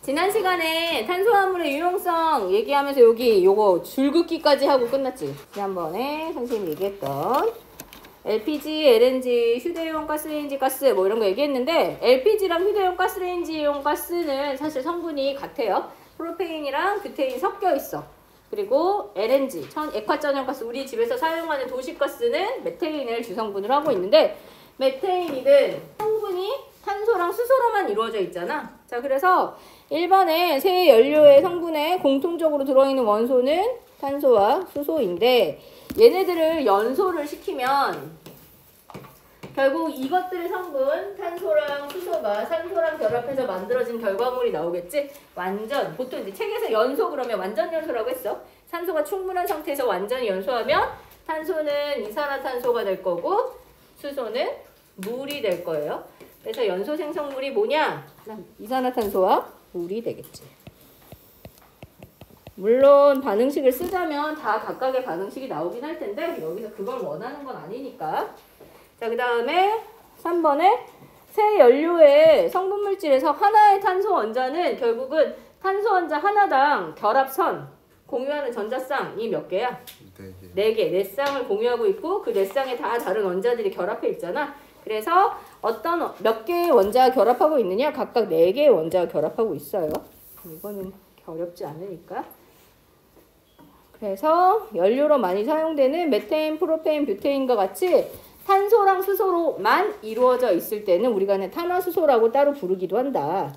지난 시간에 탄소화물의 유용성 얘기하면서 여기 요거 줄긋기까지 하고 끝났지. 지난번에 선생님이 얘기했던 LPG, LNG, 휴대용 가스레인지 가스 뭐 이런 거 얘기했는데 LPG랑 휴대용 가스레인지용 가스는 사실 성분이 같아요. 프로페인이랑 뷰테인 섞여 있어. 그리고 LNG, 액화전형가스, 우리 집에서 사용하는 도시가스는 메테인을 주성분으로 하고 있는데 메테인이든 성분이 탄소랑 수소로만 이루어져 있잖아. 자, 그래서 일반의 새 연료의 성분에 공통적으로 들어있는 원소는 탄소와 수소인데 얘네들을 연소를 시키면 결국 이것들의 성분, 탄소랑 수소가 산소랑 결합해서 만들어진 결과물이 나오겠지? 완전, 보통 이제 책에서 연소 그러면 완전 연소라고 했어. 산소가 충분한 상태에서 완전히 연소하면 탄소는 이산화탄소가 될 거고 수소는 물이 될 거예요. 그래서 연소 생성물이 뭐냐? 이산화탄소와 물이 되겠지. 물론 반응식을 쓰자면 다 각각의 반응식이 나오긴 할 텐데 여기서 그걸 원하는 건 아니니까. 자, 그 다음에 3번에 새 연료의 성분물질에서 하나의 탄소 원자는 결국은 탄소 원자 하나당 결합선 공유하는 전자쌍이 몇 개야? 4개. 4쌍을 공유하고 있고 그 4쌍에 다 다른 원자들이 결합해 있잖아. 그래서 어떤 몇 개의 원자가 결합하고 있느냐? 각각 4개의 원자가 결합하고 있어요. 이거는 어렵지 않으니까. 그래서 연료로 많이 사용되는 메테인, 프로페인, 뷰테인과 같이 탄소랑 수소로만 이루어져 있을 때는 우리가 탄화수소라고 따로 부르기도 한다.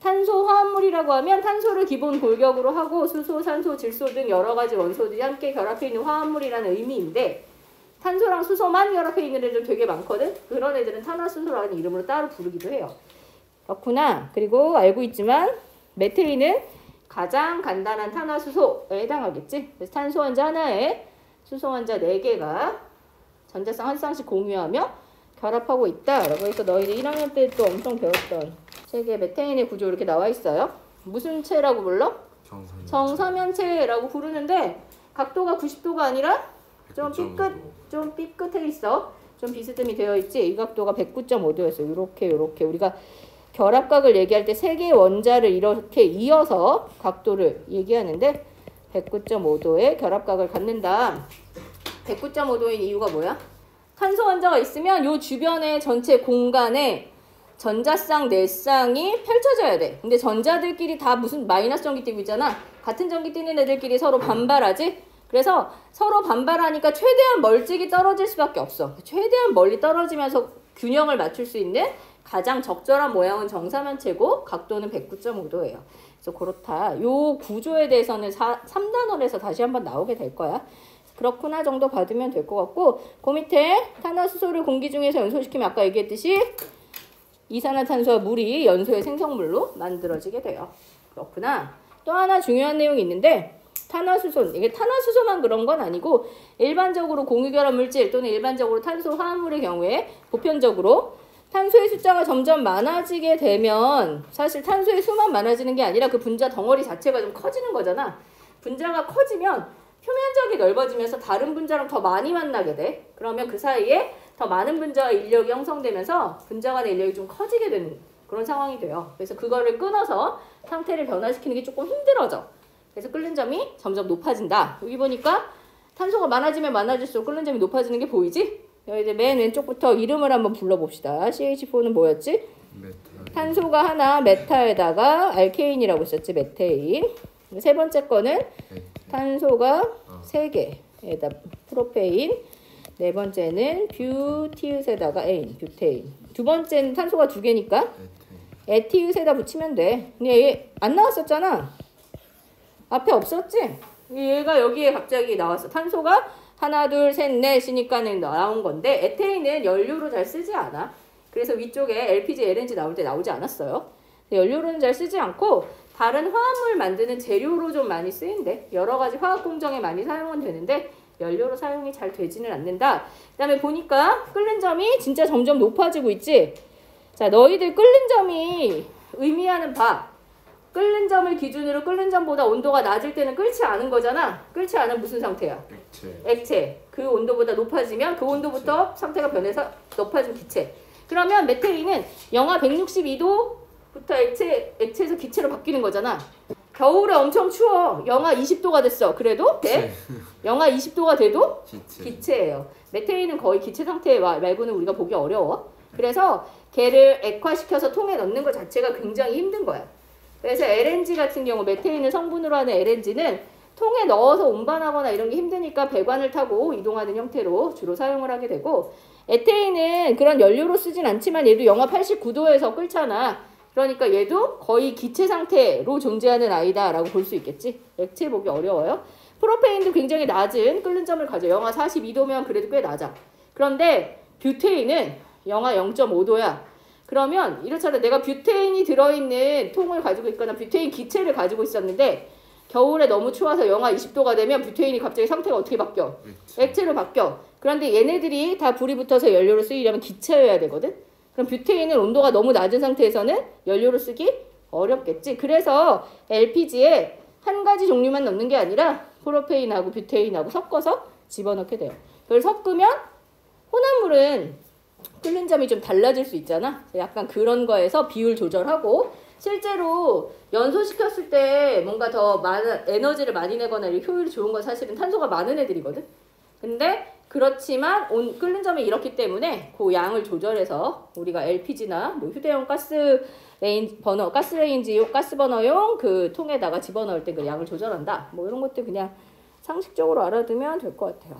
탄소 화합물이라고 하면 탄소를 기본 골격으로 하고 수소, 산소, 질소 등 여러 가지 원소들이 함께 결합해 있는 화합물이라는 의미인데 탄소랑 수소만 결합해 있는 애들 되게 많거든. 그런 애들은 탄화수소라는 이름으로 따로 부르기도 해요. 그렇구나. 그리고 알고 있지만 메테인은 가장 간단한 탄화수소에 해당하겠지. 그래서 탄소 원자 하나에 수소 원자 4개가 전자쌍 한 쌍씩 공유하며 결합하고 있다라고 해서 너희들 1학년 때 또 엄청 배웠던 책에 메테인의 구조 이렇게 나와 있어요. 무슨 체라고 불러? 정사면체라고 부르는데 각도가 90도가 아니라 좀 삐끗해 있어. 좀 비스듬히 되어 있지. 이 각도가 109.5도였어. 요렇게 우리가 결합각을 얘기할 때 3개의 원자를 이렇게 이어서 각도를 얘기하는데 109.5도의 결합각을 갖는다. 109.5도인 이유가 뭐야? 탄소 원자가 있으면 요 주변의 전체 공간에 전자쌍 4쌍이 펼쳐져야 돼. 근데 전자들끼리 다 무슨 마이너스 전기 띄고 있잖아. 같은 전기 띄는 애들끼리 서로 반발하지? 그래서 서로 반발하니까 최대한 멀찍이 떨어질 수밖에 없어. 최대한 멀리 떨어지면서 균형을 맞출 수 있는 가장 적절한 모양은 정사면체고 각도는 109.5도예요. 그래서 그렇다. 요 구조에 대해서는 3단원에서 다시 한번 나오게 될 거야. 그렇구나 정도 받으면 될 것 같고 그 밑에 탄화수소를 공기 중에서 연소시키면 아까 얘기했듯이 이산화탄소와 물이 연소의 생성물로 만들어지게 돼요. 그렇구나. 또 하나 중요한 내용이 있는데 탄화수소, 이게 탄화수소만 그런 건 아니고 일반적으로 공유결합 물질 또는 일반적으로 탄소 화합물의 경우에 보편적으로 탄소의 숫자가 점점 많아지게 되면 사실 탄소의 수만 많아지는 게 아니라 그 분자 덩어리 자체가 좀 커지는 거잖아. 분자가 커지면 표면적이 넓어지면서 다른 분자랑 더 많이 만나게 돼. 그러면 그 사이에 더 많은 분자와 인력이 형성되면서 분자 간의 인력이 좀 커지게 되는 그런 상황이 돼요. 그래서 그거를 끊어서 상태를 변화시키는 게 조금 힘들어져. 그래서 끓는 점이 점점 높아진다. 여기 보니까 탄소가 많아지면 많아질수록 끓는 점이 높아지는 게 보이지? 여기들 맨 왼쪽부터 이름을 한번 불러봅시다. CH4는 뭐였지? 탄소가 하나, 메타에다가 알케인이라고 있었지, 메테인. 세 번째 거는 탄소가 3개에다 프로페인. 네 번째는 뷰티읒에다가 에인, 뷰테인. 두 번째는 탄소가 2개니까 에티읒에다 붙이면 돼. 근데 얘 안 나왔었잖아. 앞에 없었지? 얘가 여기에 갑자기 나왔어. 탄소가 하나, 둘, 셋, 넷이니까는 나온 건데 에테인은 연료로 잘 쓰지 않아. 그래서 위쪽에 LPG, LNG 나올 때 나오지 않았어요. 연료로는 잘 쓰지 않고 다른 화합물 만드는 재료로 좀 많이 쓰인대. 여러 가지 화학 공정에 많이 사용은 되는데 연료로 사용이 잘 되지는 않는다. 그 다음에 보니까 끓는 점이 진짜 점점 높아지고 있지. 자, 너희들 끓는 점이 의미하는 바. 끓는 점을 기준으로 끓는 점보다 온도가 낮을 때는 끓지 않은 거잖아. 끓지 않은 무슨 상태야? 액체. 그 온도보다 높아지면 그 온도부터 상태가 변해서 높아진 기체. 그러면 메테인은 영하 162도 액체에서 기체로 바뀌는 거잖아. 겨울에 엄청 추워. 영하 20도가 됐어. 그래도 돼? 영하 20도가 돼도 기체예요. 메테인은 거의 기체 상태 말고는 우리가 보기 어려워. 그래서 걔를 액화시켜서 통에 넣는 것 자체가 굉장히 힘든 거야. 그래서 LNG 같은 경우 메테인을 성분으로 하는 LNG는 통에 넣어서 운반하거나 이런 게 힘드니까 배관을 타고 이동하는 형태로 주로 사용을 하게 되고, 에테인은 그런 연료로 쓰진 않지만 얘도 영하 89도에서 끓잖아. 그러니까 얘도 거의 기체 상태로 존재하는 아이다라고 볼 수 있겠지. 액체 보기 어려워요. 프로페인도 굉장히 낮은 끓는 점을 가져. 영하 42도면 그래도 꽤 낮아. 그런데 뷰테인은 영하 0.5도야. 그러면 이렇잖아. 내가 뷰테인이 들어있는 통을 가지고 있거나 뷰테인 기체를 가지고 있었는데 겨울에 너무 추워서 영하 20도가 되면 뷰테인이 갑자기 상태가 어떻게 바뀌어? 액체로 바뀌어. 그런데 얘네들이 다 불이 붙어서 연료로 쓰이려면 기체여야 되거든. 그럼 뷰테인은 온도가 너무 낮은 상태에서는 연료로 쓰기 어렵겠지. 그래서 LPG에 한 가지 종류만 넣는 게 아니라 프로페인하고 뷰테인하고 섞어서 집어넣게 돼요. 그걸 섞으면 혼합물은 끓는 점이 좀 달라질 수 있잖아. 약간 그런 거에서 비율 조절하고, 실제로 연소시켰을 때 뭔가 더 많은 에너지를 많이 내거나 효율이 좋은 건 사실은 탄소가 많은 애들이거든. 근데 그렇지만 끓는 점이 이렇기 때문에 그 양을 조절해서 우리가 LPG나 뭐 휴대용 가스레인지용 가스버너용 그 통에다가 집어넣을 때 그 양을 조절한다. 뭐 이런 것들 그냥 상식적으로 알아두면 될 것 같아요.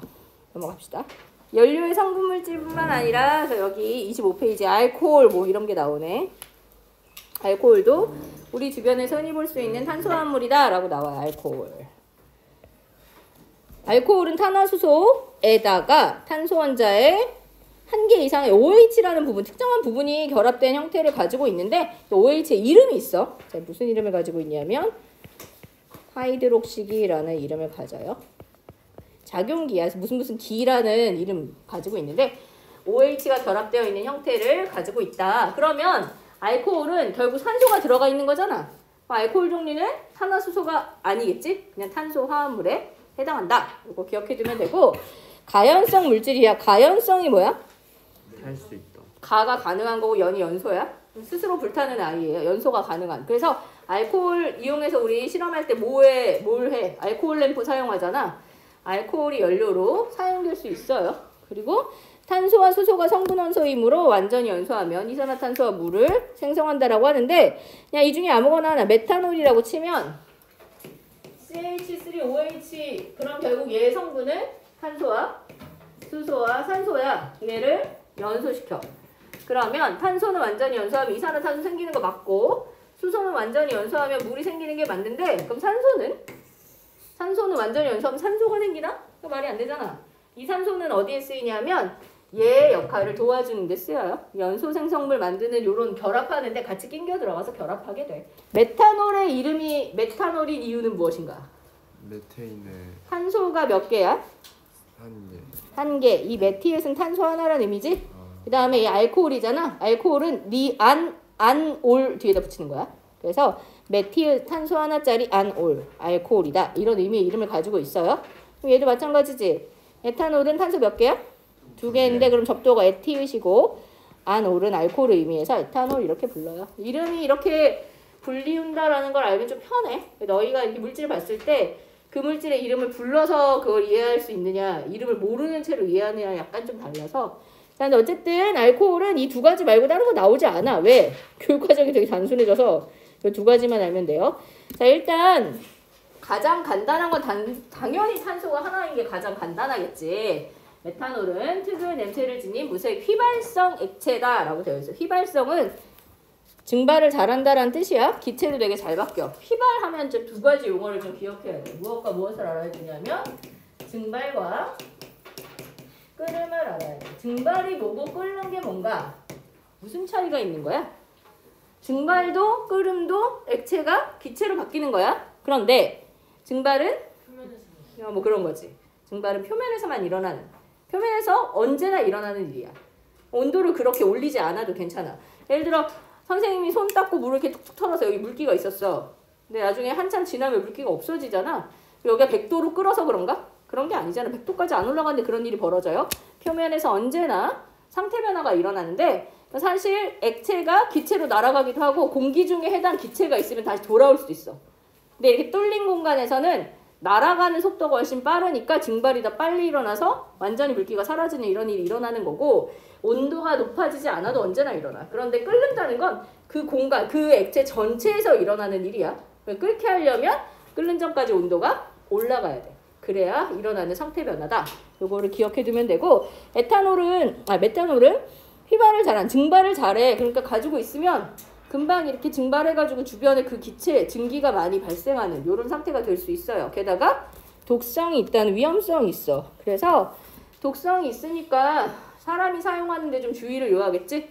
넘어갑시다. 연료의 성분물질뿐만 아니라 여기 25페이지 알코올 뭐 이런 게 나오네. 알코올도 우리 주변에서 흔히 볼 수 있는 탄소화합물이다 라고 나와요. 알코올은 탄화수소에다가 탄소 원자의 한 개 이상의 OH라는 부분, 특정한 부분이 결합된 형태를 가지고 있는데 OH의 이름이 있어. 자, 무슨 이름을 가지고 있냐면 하이드록시기라는 이름을 가져요. 작용기야. 무슨 기라는 이름 가지고 있는데 OH가 결합되어 있는 형태를 가지고 있다. 그러면 알코올은 결국 산소가 들어가 있는 거잖아. 알코올 종류는 탄화수소가 아니겠지? 그냥 탄소 화합물에 해당한다. 이거 기억해두면 되고, 가연성 물질이야. 가연성이 뭐야? 할 수 있다. 가가 가능한 거고 연이 연소야. 스스로 불타는 아이예요. 연소가 가능한. 그래서 알코올 이용해서 우리 실험할 때 뭘 해? 알코올 램프 사용하잖아. 알코올이 연료로 사용될 수 있어요. 그리고 탄소와 수소가 성분 원소이므로 완전히 연소하면 이산화탄소와 물을 생성한다라고 하는데, 그냥 이 중에 아무거나 하나 메탄올이라고 치면 CH3OH, 그럼 결국 얘의 성분은 탄소와 수소와 산소야. 얘를 연소시켜. 그러면 탄소는 완전히 연소하면 이산화탄소 생기는 거 맞고, 수소는 완전히 연소하면 물이 생기는 게 맞는데, 그럼 산소는 완전히 연소하면 산소가 생기나? 그 말이 안 되잖아. 이 산소는 어디에 쓰이냐면 얘의 역할을 도와주는 데 쓰여요. 연소 생성물 만드는 요런 결합하는데 같이 낑겨 들어가서 결합하게 돼. 메탄올의 이름이 메탄올인 이유는 무엇인가? 메테인의 탄소가 몇 개야? 한 개. 이 메티읒은 탄소 하나라는 의미지? 그 다음에 이 알코올이잖아. 알코올은 안올 뒤에다 붙이는 거야. 그래서 메티읒 탄소 하나짜리 안올, 알코올이다. 이런 의미의 이름을 가지고 있어요. 그럼 얘도 마찬가지지. 에탄올은 탄소 몇 개야? 2개인데 그럼 접두어가 에티읒이고, 안올은 알코올을 의미해서 에탄올 이렇게 불러요. 이름이 이렇게 불리운다라는 걸 알면 좀 편해. 너희가 이렇게 물질을 봤을 때 그 물질의 이름을 불러서 그걸 이해할 수 있느냐, 이름을 모르는 채로 이해하느냐 약간 좀 달라서. 근데 어쨌든 알코올은 이 두 가지 말고 다른 거 나오지 않아. 왜? 교육 과정이 되게 단순해져서 이 두 가지만 알면 돼요. 자, 일단 가장 간단한 건 당연히 탄소가 하나인 게 가장 간단하겠지. 메탄올은 특유의 냄새를 지닌 무색 휘발성 액체다라고 되어 있어요. 휘발성은 증발을 잘한다라는 뜻이야. 기체도 되게 잘 바뀌어. 휘발하면 좀 두 가지 용어를 좀 기억해야 돼. 무엇과 무엇을 알아야 되냐면 증발과 끓음을 알아야 돼. 증발이 뭐고 끓는 게 뭔가? 무슨 차이가 있는 거야? 증발도 끓음도 액체가 기체로 바뀌는 거야. 그런데 증발은 뭐 그런 거지. 증발은 표면에서만 일어나는, 표면에서 언제나 일어나는 일이야. 온도를 그렇게 올리지 않아도 괜찮아. 예를 들어 선생님이 손 닦고 물을 이렇게 툭툭 털어서 여기 물기가 있었어. 근데 나중에 한참 지나면 물기가 없어지잖아. 여기가 100도로 끓어서 그런가? 그런 게 아니잖아. 100도까지 안 올라가는데 그런 일이 벌어져요. 표면에서 언제나 상태 변화가 일어나는데 사실 액체가 기체로 날아가기도 하고 공기 중에 해당 기체가 있으면 다시 돌아올 수도 있어. 근데 이렇게 뚫린 공간에서는 날아가는 속도가 훨씬 빠르니까 증발이 더 빨리 일어나서 완전히 물기가 사라지는 이런 일이 일어나는 거고, 온도가 높아지지 않아도 언제나 일어나. 그런데 끓는다는 건 그 공간, 그 액체 전체에서 일어나는 일이야. 끓게 하려면 끓는 전까지 온도가 올라가야 돼. 그래야 일어나는 상태 변화다. 요거를 기억해 두면 되고, 메탄올은 휘발을 잘한, 증발을 잘해. 그러니까 가지고 있으면 금방 이렇게 증발해가지고 주변에 그 기체, 증기가 많이 발생하는 이런 상태가 될 수 있어요. 게다가 독성이 있다는 위험성이 있어. 그래서 독성이 있으니까 사람이 사용하는데 좀 주의를 요하겠지?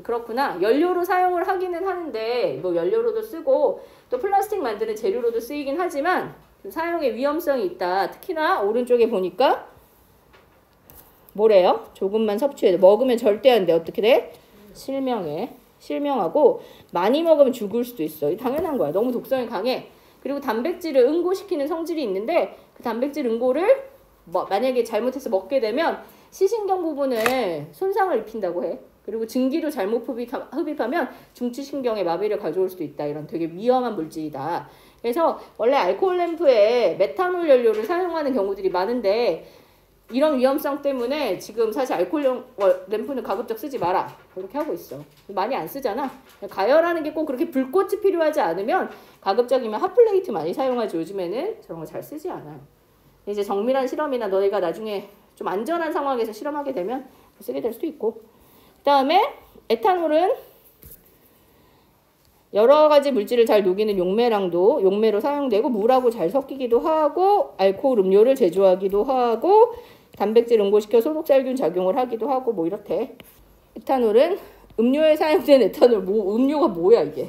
그렇구나. 연료로 사용을 하기는 하는데, 뭐 연료로도 쓰고 또 플라스틱 만드는 재료로도 쓰이긴 하지만 사용에 위험성이 있다. 특히나 오른쪽에 보니까 뭐래요? 조금만 섭취해야 돼. 먹으면 절대 안 돼. 어떻게 돼? 실명하고 많이 먹으면 죽을 수도 있어. 당연한 거야. 너무 독성이 강해. 그리고 단백질을 응고시키는 성질이 있는데 그 단백질 응고를 만약에 잘못해서 먹게 되면 시신경 부분을 손상을 입힌다고 해. 그리고 증기도 잘못 흡입하면 중추신경에 마비를 가져올 수도 있다. 이런 되게 위험한 물질이다. 그래서 원래 알코올 램프에 메탄올 연료를 사용하는 경우들이 많은데 이런 위험성 때문에 지금 사실 알코올 램프는 가급적 쓰지 마라. 그렇게 하고 있어. 많이 안 쓰잖아. 가열하는 게 꼭 그렇게 불꽃이 필요하지 않으면 가급적이면 핫플레이트 많이 사용하지. 요즘에는 저런 거 잘 쓰지 않아요. 이제 정밀한 실험이나 너희가 나중에 좀 안전한 상황에서 실험하게 되면 쓰게 될 수도 있고. 그 다음에 에탄올은 여러 가지 물질을 잘 녹이는 용매로 사용되고 물하고 잘 섞이기도 하고 알코올 음료를 제조하기도 하고 단백질 응고시켜 소독살균 작용을 하기도 하고 뭐 이렇대. 에탄올은 음료에 사용된 에탄올, 음료가 뭐야 이게?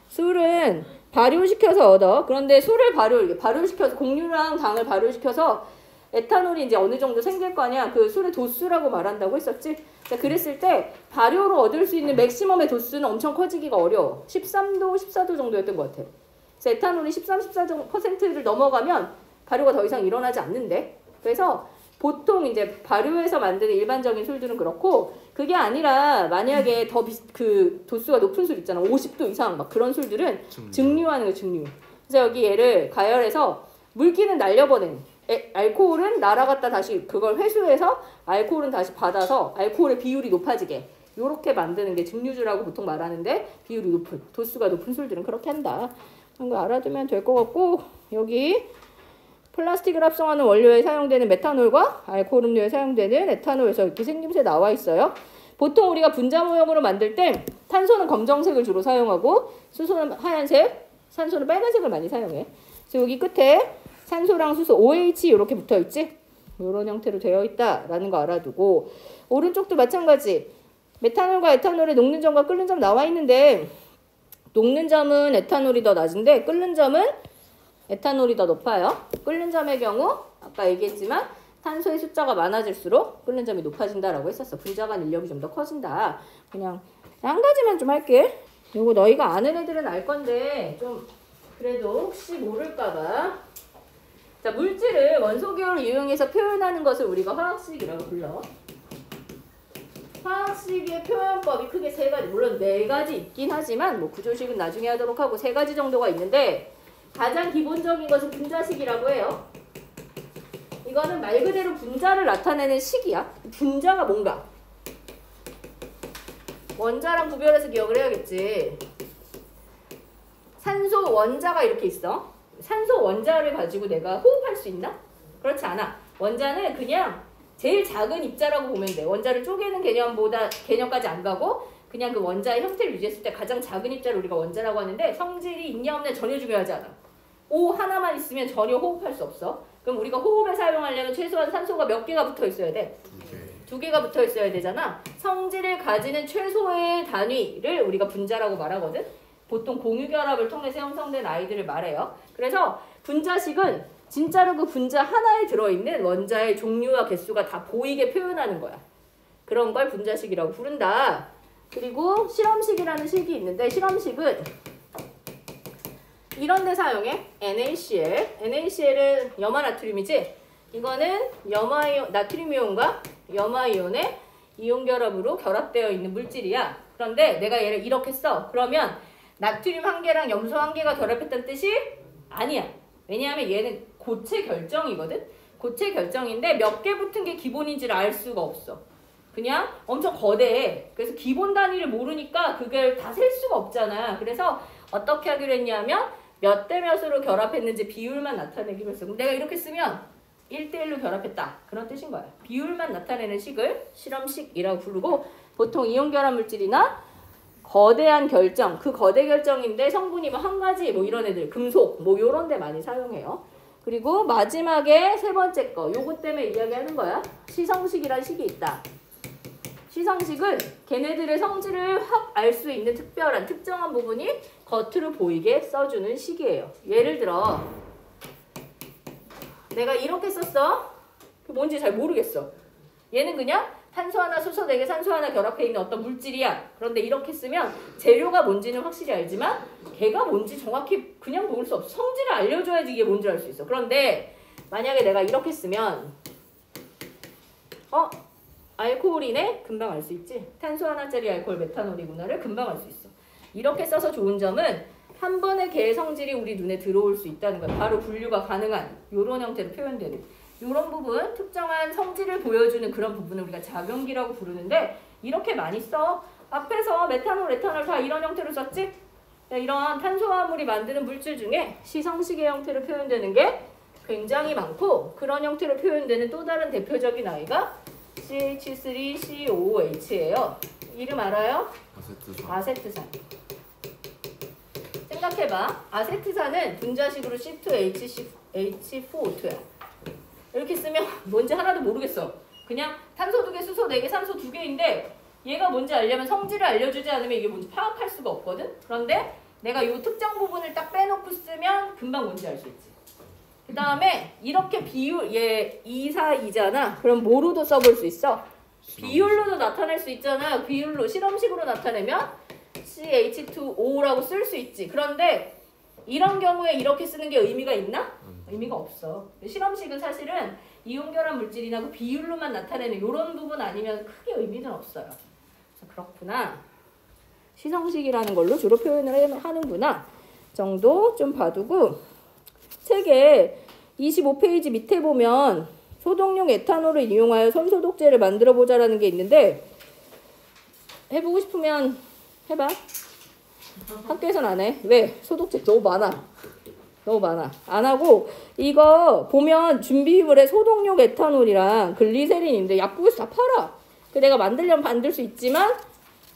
술은 발효시켜서 얻어. 그런데 술을 발효시켜서 곡류랑 당을 발효시켜서 에탄올이 이제 어느 정도 생길 거 아니야. 그 술의 도수라고 말한다고 했었지. 자, 그랬을 때 발효로 얻을 수 있는 맥시멈의 도수는 엄청 커지기가 어려워. 13도, 14도 정도였던 것 같아. 그래서 에탄올이 13, 14%를 넘어가면 발효가 더 이상 일어나지 않는데. 그래서 보통 이제 발효해서 만드는 일반적인 술들은 그렇고, 그게 아니라 만약에 더 그 도수가 높은 술 있잖아. 50도 이상 막 그런 술들은 증류하는 거, 증류. 그래서 여기 얘를 가열해서 물기는 날려보내는. 알코올은 날아갔다 다시 그걸 회수해서 알코올은 다시 받아서 알코올의 비율이 높아지게 요렇게 만드는 게 증류주라고 보통 말하는데, 비율이 높은, 도수가 높은 술들은 그렇게 한다. 그런 거 알아두면 될 것 같고, 여기 플라스틱을 합성하는 원료에 사용되는 메탄올과 알코올 음료에 사용되는 에탄올에서 이렇게 생김새 나와 있어요. 보통 우리가 분자 모형으로 만들 때 탄소는 검정색을 주로 사용하고 수소는 하얀색, 산소는 빨간색을 많이 사용해. 그래서 여기 끝에 산소랑 수소, OH 이렇게 붙어있지? 이런 형태로 되어 있다라는 거 알아두고, 오른쪽도 마찬가지. 메탄올과 에탄올의 녹는 점과 끓는 점 나와 있는데, 녹는 점은 에탄올이 더 낮은데 끓는 점은 에탄올이 더 높아요. 끓는 점의 경우 아까 얘기했지만 탄소의 숫자가 많아질수록 끓는 점이 높아진다라고 했었어. 분자 간 인력이 좀 더 커진다. 그냥 한 가지만 좀 할게. 이거 너희가 아는 애들은 알 건데 좀 그래도 혹시 모를까봐. 자, 물질을 원소기호를 이용해서 표현하는 것을 우리가 화학식이라고 불러. 화학식의 표현법이 크게 세 가지, 물론 네 가지 있긴 하지만 뭐 구조식은 나중에 하도록 하고 세 가지 정도가 있는데, 가장 기본적인 것은 분자식이라고 해요. 이거는 말 그대로 분자를 나타내는 식이야. 분자가 뭔가 원자랑 구별해서 기억을 해야겠지. 산소 원자가 이렇게 있어. 산소 원자를 가지고 내가 호흡할 수 있나? 그렇지 않아. 원자는 그냥 제일 작은 입자라고 보면 돼. 원자를 쪼개는 개념까지 안 가고 그냥 그 원자의 형태를 유지했을 때 가장 작은 입자를 우리가 원자라고 하는데, 성질이 있냐 없냐 전혀 중요하지 않아. O 하나만 있으면 전혀 호흡할 수 없어. 그럼 우리가 호흡에 사용하려면 최소한 산소가 몇 개가 붙어 있어야 돼? 두 개가 붙어 있어야 되잖아. 성질을 가지는 최소의 단위를 우리가 분자라고 말하거든. 보통 공유결합을 통해서 형성된 아이들을 말해요. 그래서 분자식은 진짜로 그 분자 하나에 들어있는 원자의 종류와 개수가 다 보이게 표현하는 거야. 그런 걸 분자식이라고 부른다. 그리고 실험식이라는 식이 있는데, 실험식은 이런 데 사용해. NaCl. NaCl은 염화나트륨이지? 이거는 나트륨이온과 염화이온의 이온 결합으로 결합되어 있는 물질이야. 그런데 내가 얘를 이렇게 써. 그러면 나트륨 한 개랑 염소 한 개가 결합했다는 뜻이 아니야. 왜냐하면 얘는 고체 결정이거든. 고체 결정인데 몇 개 붙은 게 기본인지를 알 수가 없어. 그냥 엄청 거대해. 그래서 기본 단위를 모르니까 그걸 다 셀 수가 없잖아. 그래서 어떻게 하기로 했냐면 몇 대 몇으로 결합했는지 비율만 나타내기로 했어. 그럼 내가 이렇게 쓰면 1대1로 결합했다. 그런 뜻인 거야. 비율만 나타내는 식을 실험식이라고 부르고 보통 이온 결합 물질이나 거대한 결정, 그 거대 결정인데 성분이 뭐 한 가지 뭐 이런 애들, 금속 뭐 요런 데 많이 사용해요. 그리고 마지막에 세 번째 거, 요거 때문에 이야기하는 거야. 시성식이란 식이 있다. 시성식은 걔네들의 성질을 확 알 수 있는 특별한 특정한 부분이 겉으로 보이게 써주는 식이에요. 예를 들어 내가 이렇게 썼어. 뭔지 잘 모르겠어. 얘는 그냥 탄소 하나, 수소 4개, 산소 하나 결합해 있는 어떤 물질이야. 그런데 이렇게 쓰면 재료가 뭔지는 확실히 알지만 걔가 뭔지 정확히 그냥 모를 수 없어. 성질을 알려줘야지 이게 뭔지 알 수 있어. 그런데 만약에 내가 이렇게 쓰면 알코올이네? 금방 알 수 있지. 탄소 하나짜리 알코올 메탄올이구나를 금방 알 수 있어. 이렇게 써서 좋은 점은 한 번에 걔의 성질이 우리 눈에 들어올 수 있다는 거야. 바로 분류가 가능한 이런 형태로 표현되는 이런 부분, 특정한 성질을 보여주는 그런 부분을 우리가 작용기라고 부르는데 이렇게 많이 써. 앞에서 메탄올, 에탄올 다 이런 형태로 썼지? 이런 탄소화물이 만드는 물질 중에 시성식의 형태로 표현되는 게 굉장히 많고 그런 형태로 표현되는 또 다른 대표적인 아이가 CH3COOH예요. 이름 알아요? 아세트산. 생각해봐. 아세트산은 분자식으로 C2H4O2야. 이렇게 쓰면 뭔지 하나도 모르겠어. 그냥 탄소 2개, 수소 4개, 산소 2개인데 얘가 뭔지 알려면 성질을 알려주지 않으면 이게 뭔지 파악할 수가 없거든? 그런데 내가 이 특정 부분을 딱 빼놓고 쓰면 금방 뭔지 알 수 있지. 그 다음에 이렇게 비율, 얘 2, 4, 2잖아. 그럼 뭐로도 써볼 수 있어? 비율로도 나타낼 수 있잖아. 비율로, 실험식으로 나타내면 CH2O라고 쓸 수 있지. 그런데 이런 경우에 이렇게 쓰는 게 의미가 있나? 의미가 없어. 실험식은 사실은 이온결합 물질이나 그 비율로만 나타내는 이런 부분 아니면 크게 의미는 없어요. 그래서 그렇구나. 시성식이라는 걸로 주로 표현을 하는구나 정도 좀 봐두고 책에 25페이지 밑에 보면 소독용 에탄올을 이용하여 손소독제를 만들어 보자라는 게 있는데 해보고 싶으면 해봐. 학교에서는 안 해. 왜? 소독제 너무 많아. 너무 많아. 안 하고 이거 보면 준비물에 소독용 에탄올이랑 글리세린인데 약국에서 다 팔아. 내가 만들려면 만들 수 있지만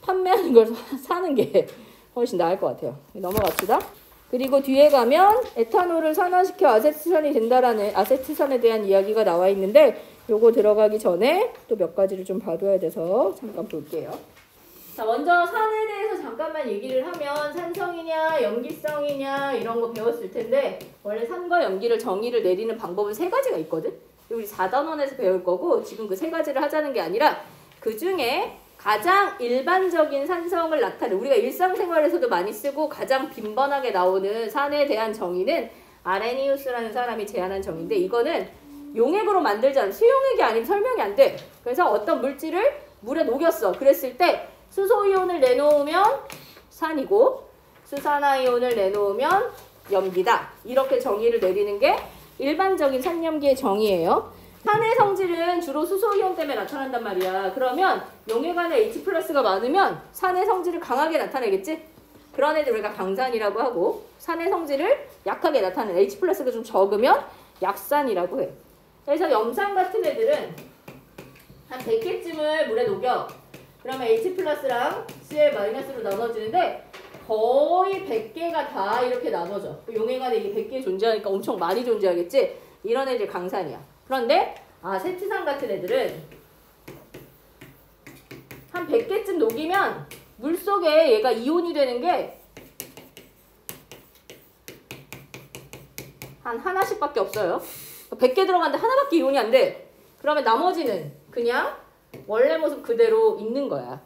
판매하는 걸 사는 게 훨씬 나을 것 같아요. 넘어갑시다. 그리고 뒤에 가면 에탄올을 산화시켜 아세트산이 된다라는 아세트산에 대한 이야기가 나와 있는데 요거 들어가기 전에 또 몇 가지를 좀 봐둬야 돼서 잠깐 볼게요. 자, 먼저 산에 대해서 잠깐만 얘기를 하면 산성이냐 염기성이냐 이런 거 배웠을 텐데 원래 산과 염기를 정의를 내리는 방법은 3가지가 있거든. 우리 4단원에서 배울 거고 지금 그 3가지를 하자는 게 아니라 그 중에 가장 일반적인 산성을 나타내는 우리가 일상생활에서도 많이 쓰고 가장 빈번하게 나오는 산에 대한 정의는 아레니우스라는 사람이 제안한 정의인데 이거는 용액으로 만들지 않은 수용액이 아니면 설명이 안 돼. 그래서 어떤 물질을 물에 녹였어. 그랬을 때 수소이온을 내놓으면 산이고 수산화이온을 내놓으면 염기다. 이렇게 정의를 내리는 게 일반적인 산염기의 정의예요. 산의 성질은 주로 수소이온 때문에 나타난단 말이야. 그러면 용액 안에 H+가 많으면 산의 성질을 강하게 나타내겠지? 그런 애들 우리가 강산이라고 하고 산의 성질을 약하게 나타내는 H+가 좀 적으면 약산이라고 해. 그래서 염산 같은 애들은 한 100개쯤을 물에 녹여. 그러면 H+랑 Cl-로 나눠지는데 거의 100개가 다 이렇게 나눠져. 용액 안에 이게 100개 존재하니까 엄청 많이 존재하겠지? 이런 애들 강산이야. 그런데 아세트산 같은 애들은 한 100개쯤 녹이면 물속에 얘가 이온이 되는 게 한 하나씩밖에 없어요. 100개 들어갔는데 하나밖에 이온이 안 돼. 그러면 나머지는 그냥 원래 모습 그대로 있는 거야.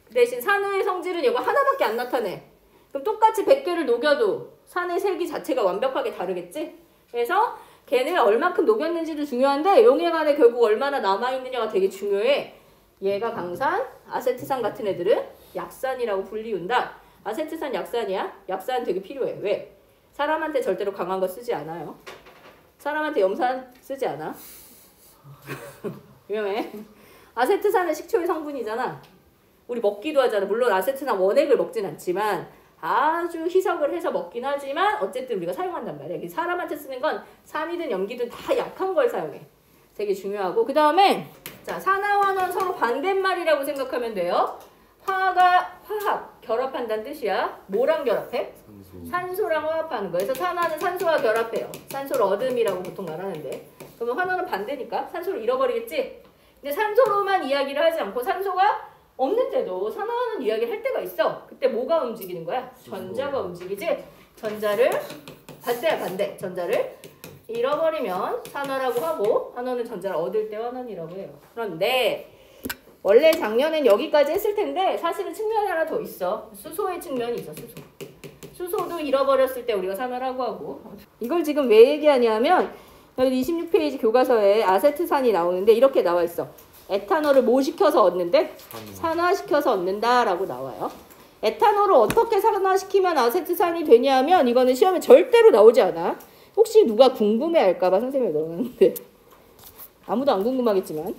그 대신 산의 성질은 얘가 하나밖에 안 나타내. 그럼 똑같이 100개를 녹여도 산의 색이 자체가 완벽하게 다르겠지? 그래서 걔는 얼마큼 녹였는지도 중요한데 용액 안에 결국 얼마나 남아있느냐가 되게 중요해. 얘가 강산, 아세트산 같은 애들은 약산이라고 불리운다. 아세트산 약산이야? 약산 되게 필요해. 왜? 사람한테 절대로 강한 거 쓰지 않아요. 사람한테 염산 쓰지 않아. 위험해. 아세트산은 식초의 성분이잖아. 우리 먹기도 하잖아. 물론 아세트산 원액을 먹진 않지만 아주 희석을 해서 먹긴 하지만 어쨌든 우리가 사용한단 말이야. 사람한테 쓰는 건 산이든 염기든 다 약한 걸 사용해. 되게 중요하고. 그 다음에 자, 산화환원 서로 반대말이라고 생각하면 돼요. 화가 화합, 결합한다는 뜻이야. 뭐랑 결합해? 산소랑 화합하는 거. 그래서 산화는 산소와 결합해요. 산소를 어둠이라고 보통 말하는데. 그러면 환원은 반대니까 산소를 잃어버리겠지? 근데 산소로만 이야기를 하지 않고 산소가 없는데도 산화하는 이야기를 할 때가 있어. 그때 뭐가 움직이는 거야? 전자가 움직이지? 전자를 반대야 반대. 전자를 잃어버리면 산화라고 하고 환원은 전자를 얻을 때 환원이라고 해요. 그런데 원래 작년엔 여기까지 했을 텐데 사실은 측면이 하나 더 있어. 수소의 측면이 있어. 수소도 잃어버렸을 때 우리가 산화라고 하고. 이걸 지금 왜 얘기하냐면 여기 26페이지 교과서에 아세트산이 나오는데 이렇게 나와 있어. 에탄올을 뭐 시켜서 얻는데? 산화시켜서 얻는다라고 나와요. 에탄올을 어떻게 산화시키면 아세트산이 되냐면 이거는 시험에 절대로 나오지 않아. 혹시 누가 궁금해할까봐 선생님이 넣었는데 아무도 안 궁금하겠지만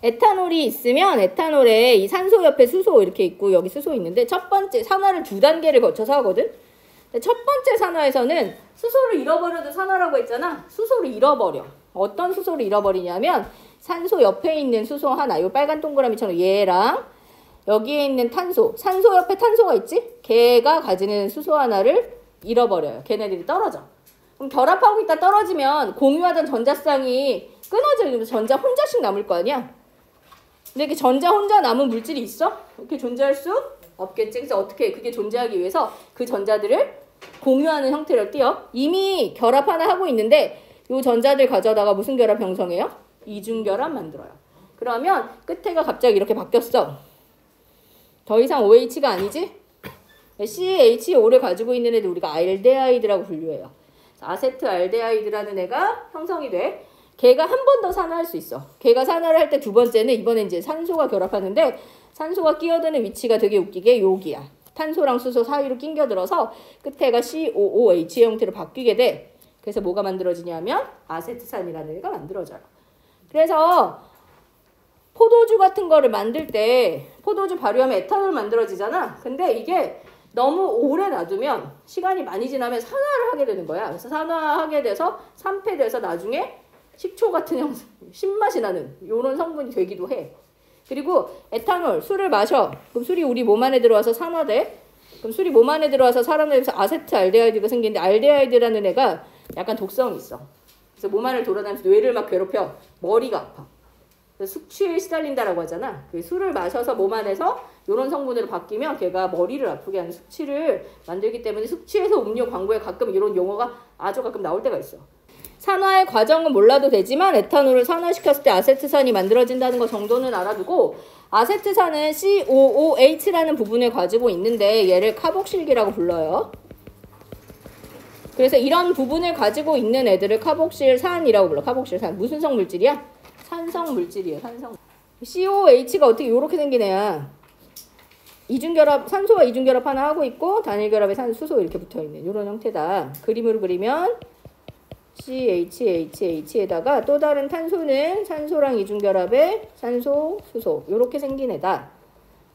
에탄올이 있으면 에탄올에 이 산소 옆에 수소 이렇게 있고 여기 수소 있는데 첫 번째 산화를 2단계를 거쳐서 하거든. 첫 번째 산화에서는 수소를 잃어버려도 산화라고 했잖아. 수소를 잃어버려. 어떤 수소를 잃어버리냐면 산소 옆에 있는 수소 하나, 이 빨간 동그라미처럼 얘랑 여기에 있는 탄소, 산소 옆에 탄소가 있지? 걔가 가지는 수소 하나를 잃어버려요. 걔네들이 떨어져. 그럼 결합하고 있다 떨어지면 공유하던 전자쌍이 끊어지면서 전자 혼자씩 남을 거 아니야? 근데 이렇게 전자 혼자 남은 물질이 있어? 이렇게 존재할 수 없겠지. 그래서 어떻게 해? 그게 존재하기 위해서 그 전자들을 공유하는 형태를 띄어. 이미 결합 하나 하고 있는데 이 전자들 가져다가 무슨 결합 형성해요? 이중결합 만들어요. 그러면 끝에가 갑자기 이렇게 바뀌었어. 더 이상 OH가 아니지? CHO를 가지고 있는 애들 우리가 알데하이드라고 분류해요. 아세트알데하이드라는 애가 형성이 돼. 걔가 한 번 더 산화할 수 있어. 걔가 산화를 할 때 두 번째는 이번에 이제 산소가 결합하는데 산소가 끼어드는 위치가 되게 웃기게 여기야. 탄소랑 수소 사이로 낑겨들어서 끝에가 COOH 형태로 바뀌게 돼. 그래서 뭐가 만들어지냐면 아세트산이라는 애가 만들어져요. 그래서 포도주 같은 거를 만들 때 포도주 발효하면 에탄올 만들어지잖아. 근데 이게 너무 오래 놔두면 시간이 많이 지나면 산화를 하게 되는 거야. 그래서 산화하게 돼서 산패돼서 나중에 식초 같은 형성, 신맛이 나는 이런 성분이 되기도 해. 그리고 에탄올, 술을 마셔. 그럼 술이 우리 몸 안에 들어와서 산화돼. 그럼 술이 몸 안에 들어와서 산화돼서 아세트알데하이드가 생기는데 알데하이드라는 애가 약간 독성이 있어. 그래서 몸 안을 돌아다니면서 뇌를 막 괴롭혀. 머리가 아파. 숙취에 시달린다라고 하잖아. 그 술을 마셔서 몸 안에서 이런 성분으로 바뀌면 걔가 머리를 아프게 하는 숙취를 만들기 때문에 숙취해서 음료 광고에 가끔 이런 용어가 아주 가끔 나올 때가 있어. 산화의 과정은 몰라도 되지만 에탄올을 산화시켰을 때 아세트산이 만들어진다는 거 정도는 알아두고 아세트산은 COOH라는 부분을 가지고 있는데 얘를 카복실기라고 불러요. 그래서 이런 부분을 가지고 있는 애들을 카복실산이라고 불러. 카복실산. 무슨 성 물질이야? 산성 물질이에요. 산성. COH가 어떻게 이렇게 생긴 애야. 이중결합, 산소와 이중결합 하나 하고 있고 단일결합에 산수소 이렇게 붙어있는 이런 형태다. 그림으로 그리면 CHHH에다가 또 다른 탄소는 산소랑 이중결합에 산소, 수소 이렇게 생긴 애다.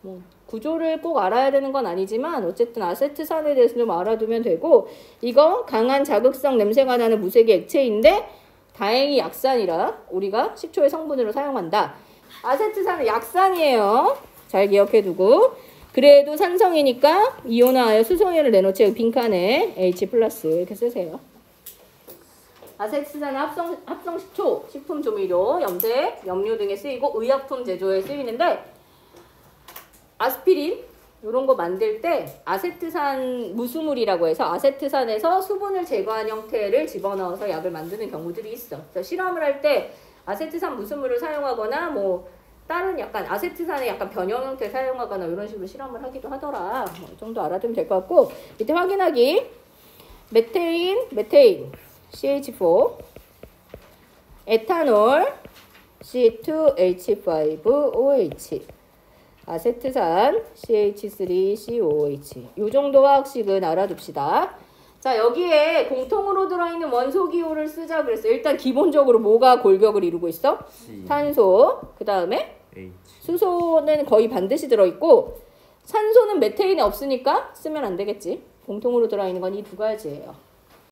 뭐 구조를 꼭 알아야 되는 건 아니지만 어쨌든 아세트산에 대해서 좀 알아두면 되고 이거 강한 자극성 냄새가 나는 무색의 액체인데 다행히 약산이라 우리가 식초의 성분으로 사용한다. 아세트산은 약산이에요. 잘 기억해두고 그래도 산성이니까 이온화하여 수소연을 내놓지 빈칸에 H+ 이렇게 쓰세요. 아세트산은 합성 식초, 식품 조미료, 염색, 염료 등에 쓰이고 의약품 제조에 쓰이는데 아스피린 이런 거 만들 때 아세트산 무수물이라고 해서 아세트산에서 수분을 제거한 형태를 집어넣어서 약을 만드는 경우들이 있어. 그래서 실험을 할 때 아세트산 무수물을 사용하거나 뭐 다른 약간 아세트산의 약간 변형 형태 사용하거나 이런 식으로 실험을 하기도 하더라. 뭐 이 정도 알아두면 될 것 같고 밑에 확인하기 메테인 CH4 에탄올 C2H5OH. 아세트산 CH3COOH. 이 정도 화학식은 알아둡시다. 자, 여기에 공통으로 들어있는 원소 기호를 쓰자 그랬어요. 일단 기본적으로 뭐가 골격을 이루고 있어? C 탄소. 그 다음에 H 수소는 거의 반드시 들어있고 산소는 메테인에 없으니까 쓰면 안 되겠지. 공통으로 들어있는 건 이 두 가지예요.